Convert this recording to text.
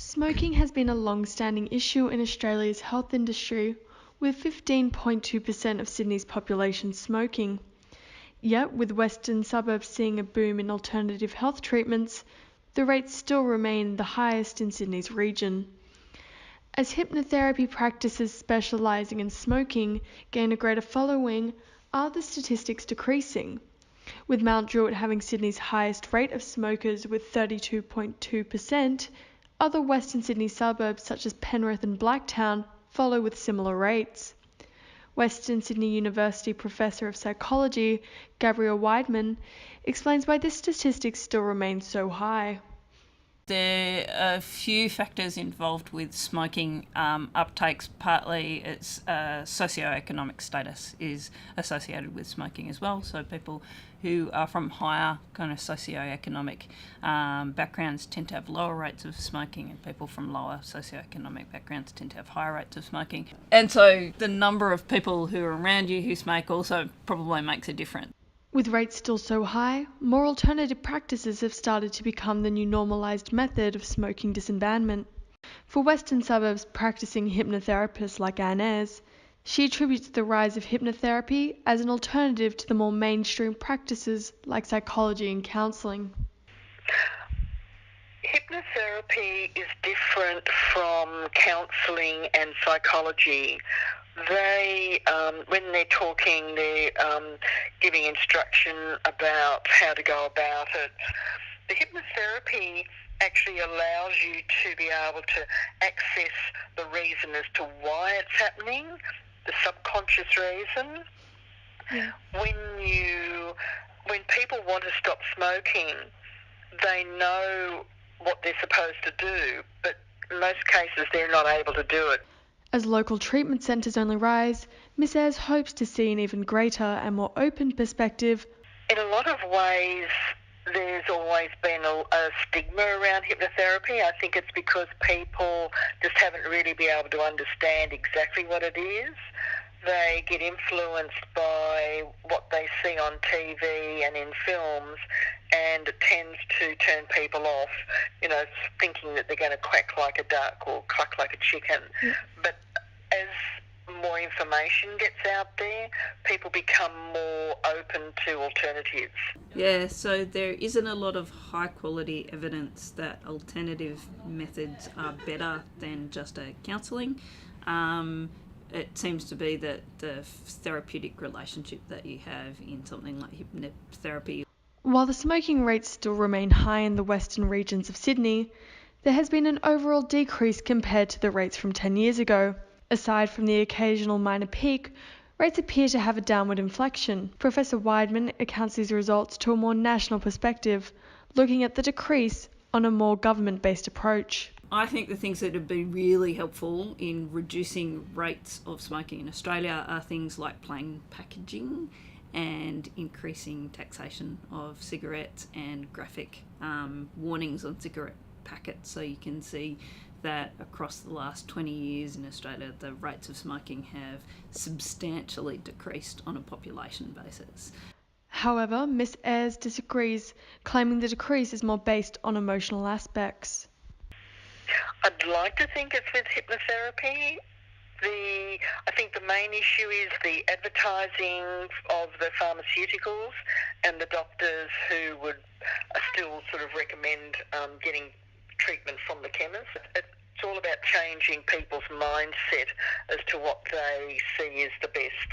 Smoking has been a long-standing issue in Australia's health industry, with 15.2% of Sydney's population smoking. Yet, with Western Suburbs seeing a boom in alternative health treatments, the rates still remain the highest in Sydney's region. As hypnotherapy practices specialising in smoking gain a greater following, are the statistics decreasing? With Mount Druitt having Sydney's highest rate of smokers with 32.2%, other Western Sydney suburbs such as Penrith and Blacktown follow with similar rates. Western Sydney University Professor of Psychology, Gabrielle Weidman, explains why this statistic still remains so high. There are a few factors involved with smoking uptakes. Partly it's socioeconomic status is associated with smoking as well. So people who are from higher kind of socioeconomic backgrounds tend to have lower rates of smoking, and people from lower socioeconomic backgrounds tend to have higher rates of smoking. And so the number of people who are around you who smoke also probably makes a difference. With rates still so high, more alternative practices have started to become the new normalised method of smoking disenbandment. For Western Suburbs practising hypnotherapists like Anne Ayres, she attributes the rise of hypnotherapy as an alternative to the more mainstream practices like psychology and counselling. Hypnotherapy is different from counselling and psychology. When they're talking, they're giving instruction about how to go about it. The hypnotherapy actually allows you to be able to access the reason as to why it's happening, the subconscious reason. Yeah. When people want to stop smoking, they know what they're supposed to do, but in most cases they're not able to do it. As local treatment centres only rise, Ms. Ayres hopes to see an even greater and more open perspective. In a lot of ways, there's always been a stigma around hypnotherapy. I think it's because people just haven't really been able to understand exactly what it is. They get influenced by what they see on TV and in films, and it tends to turn people off, thinking that they're going to quack like a duck or cluck like a chicken. Yeah. But as more information gets out there, people become more open to alternatives. Yeah, so there isn't a lot of high quality evidence that alternative methods are better than just a counselling. It seems to be that the therapeutic relationship that you have in something like hypnotherapy. While the smoking rates still remain high in the western regions of Sydney, there has been an overall decrease compared to the rates from 10 years ago. Aside from the occasional minor peak, rates appear to have a downward inflection. Professor Weidman accounts these results to a more national perspective, looking at the decrease on a more government-based approach. I think the things that have been really helpful in reducing rates of smoking in Australia are things like plain packaging and increasing taxation of cigarettes and graphic warnings on cigarette packets, so you can see that across the last 20 years in Australia, the rates of smoking have substantially decreased on a population basis. However, Ms. Ayres disagrees, claiming the decrease is more based on emotional aspects. I'd like to think it's with hypnotherapy. I think the main issue is the advertising of the pharmaceuticals and the doctors who would still sort of recommend getting treatment from the chemist. It's all about changing people's mindset as to what they see as the best